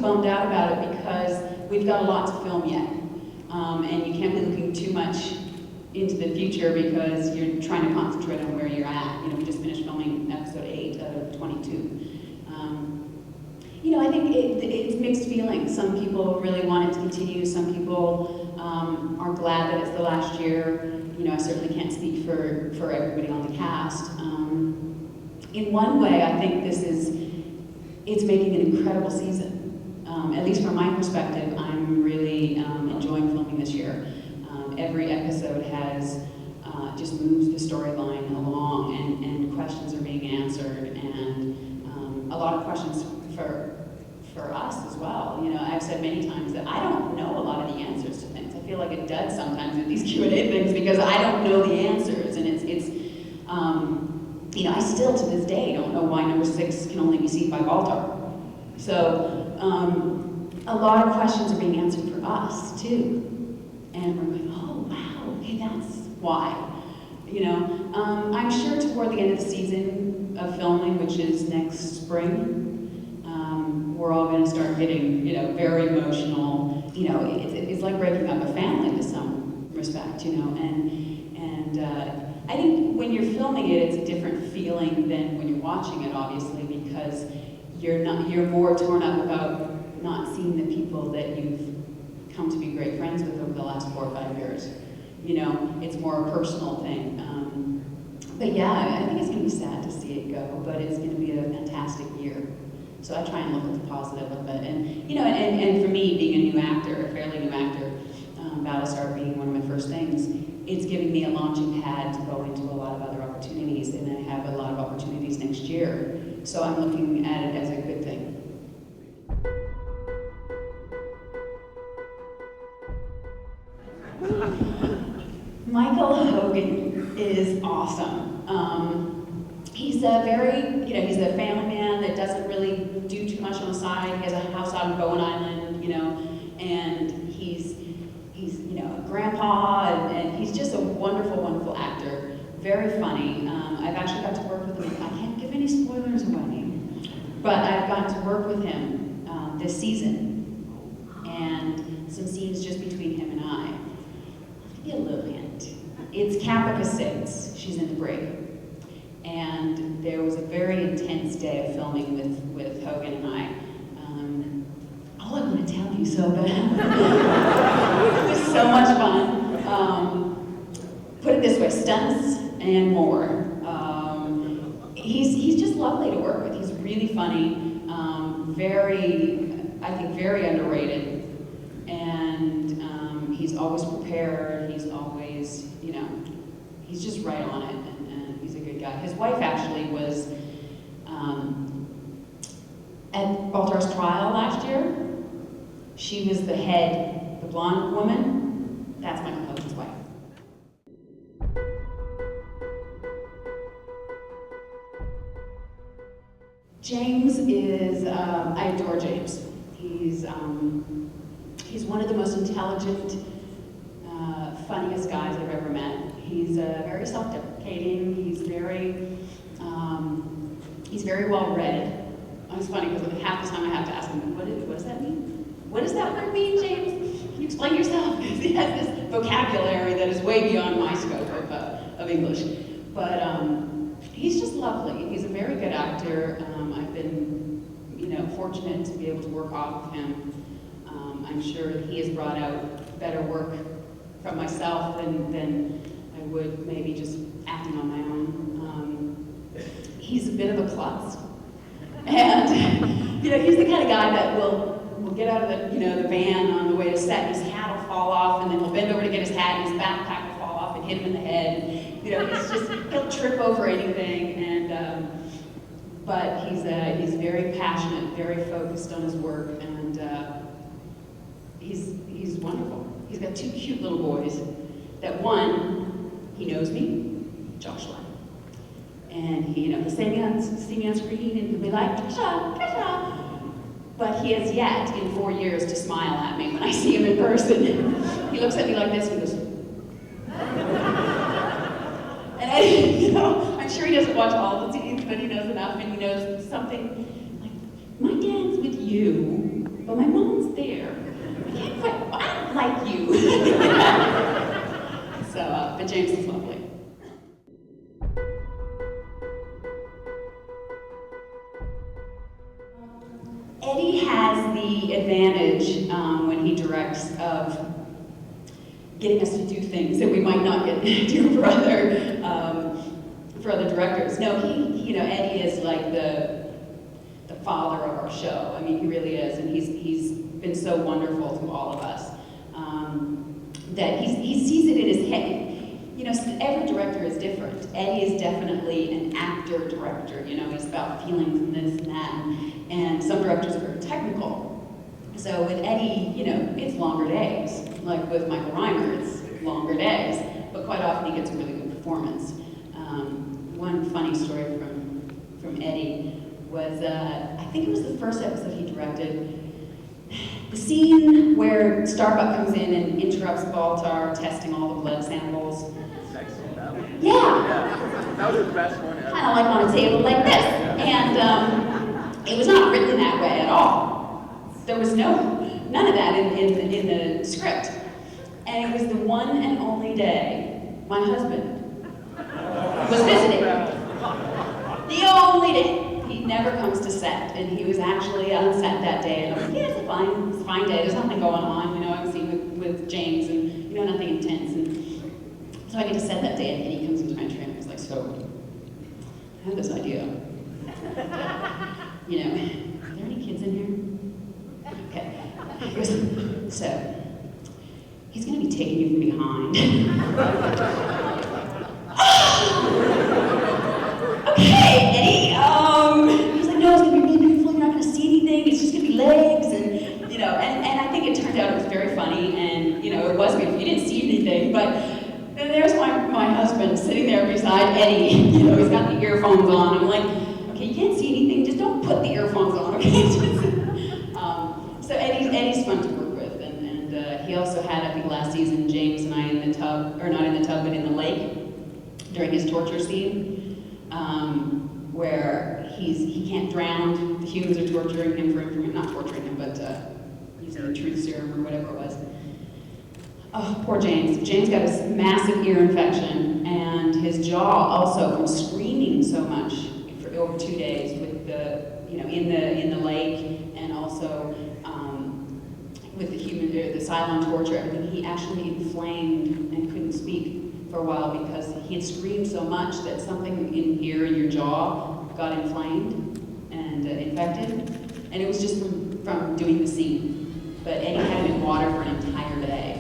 bummed out about it because we've got a lot to film yet. And you can't be looking too much into the future because you're trying to concentrate on where you're at. You know, we just finished filming episode 8 out of 22. You know, I think it's mixed feelings. Some people really want it to continue. Some people are glad that it's the last year. You know, I certainly can't speak for everybody on the cast. In one way, I think it's making an incredible season. At least from my perspective, I'm really enjoying filming this year. Every episode has just moves the storyline along, and questions are being answered, and a lot of questions for us as well. You know, I've said many times that I don't know a lot of the answers to things. I feel like a dud sometimes with these Q&A things because I don't know the answers, and it's you know, I still to this day don't know why number 6 can only be seen by Baltar. So a lot of questions are being answered for us too, and we're going, oh wow, okay, that's why. You know, I'm sure toward the end of the season of filming, which is next spring, we're all going to start getting, you know, very emotional. You know, it's like breaking up a family to some respect, you know, and I think when you're filming it, it's a different feeling than when you're watching it, obviously, because you're more torn up about not seeing the people that you've come to be great friends with over the last 4 or 5 years. You know, it's more a personal thing. But yeah, I think it's going to be sad to see it go, but it's going to be a fantastic year. So I try and look at the positive of it. And, you know, and for me, being a new actor, a fairly new actor, Battlestar being one of my first things, it's giving me a launching pad to go into a lot of other opportunities, and I have a lot of opportunities next year. So I'm looking at it as a good thing. Michael Hogan is awesome. He's a very, you know, he's a family man that doesn't really do too much on the side. He has a house out on Bowen Island, you know, and he's you know, a grandpa, and he's just a wonderful, wonderful actor. Very funny. I've actually got to work with him. I can't give any spoilers away, but I've got to work with him this season, and some scenes just between him and I. I'll give you a little hint. It's Caprica 6. She's in the brig. And there was a very intense day of filming with Hogan and I. All I want to tell you so bad. It was so much fun. Put it this way, stunts and more. He's just lovely to work with. He's really funny, I think very underrated. And he's always prepared. He's always, you know, he's just right on it. He's a good guy. His wife actually was at Baltar's trial last year. She was the head, the blonde woman. That's Michael Hogan's wife. James is, I adore James. He's one of the most intelligent, funniest guys I've ever met. He's very self-deprecating. He's very well read. It's funny because half the time I have to ask him, what does that mean? What does that word mean, James? Can you explain yourself? Because he has this vocabulary that is way beyond my scope of English. But he's just lovely. He's a very good actor. I've been, you know, fortunate to be able to work off of him. I'm sure that he has brought out better work from myself than I would maybe just acting on my own. He's a bit of a klutz. And, you know, he's the kind of guy that will get out of the, you know, the van on the way to set, and his hat will fall off, and then he'll bend over to get his hat, and his backpack will fall off and hit him in the head. And, you know, he'll trip over anything. And but he's very passionate, very focused on his work, and he's wonderful. He's got 2 cute little boys. That one, he knows me, Joshua. And he'll see me on screen and he'll be like, Tricia, Tricia. But he has yet, in 4 years, to smile at me when I see him in person. He looks at me like this and he goes, and I'm sure he doesn't watch all the scenes, but he knows enough, and he knows something like, my dad's with you, but my advantage when he directs of getting us to do things that we might not get to do for other directors. No, Eddie is like the father of our show. I mean, he really is, and he's been so wonderful to all of us. That he sees it in his head. Every director is different. Eddie is definitely an actor-director. He's about feelings and this and that, and some directors are very technical. So with Eddie, it's longer days. Like with Michael Reimer, it's longer days, but quite often he gets a really good performance. One funny story from Eddie was, I think it was the first episode he directed, the scene where Starbuck comes in and interrupts Baltar testing all the blood samples. Yeah. That was the best one ever. Kind of like on a table like this. And it was not written that way at all. There was none of that in the script. And it was the one and only day my husband was visiting. The only day. He never comes to set, and he was actually on set that day. And I was like, yeah, it's a fine day. There's nothing going on. I'm seeing with James, and nothing intense. And so I get to set that day, and Eddie comes into my trailer. He's like, so I have this idea. Are there any kids in here? Okay. He goes, so he's going to be taking you from behind. Okay, Eddie. He's like, no, it's gonna be really beautiful. You're not gonna see anything. It's just gonna be legs, and I think it turned out it was very funny, and it was beautiful. You didn't see anything, but then there's my husband sitting there beside Eddie. He's got the earphones on. I'm like, okay, you can't see anything. Just don't put the earphones on, okay? So Eddie's fun to work with, and he also had, I think, last season, James and I in the tub, or not in the tub, but in the lake during his torture scene. Where he can't drown, the humans are torturing him for information, not torturing him, but using the truth serum or whatever it was. Oh, poor James. James got a massive ear infection, and his jaw also from screaming so much for over 2 days with in the lake, and also with the Cylon torture, everything. He actually inflamed and couldn't speak for a while because he had screamed so much that something in here in your jaw got inflamed and infected, and it was just from doing the scene. But Eddie had him in water for an entire day.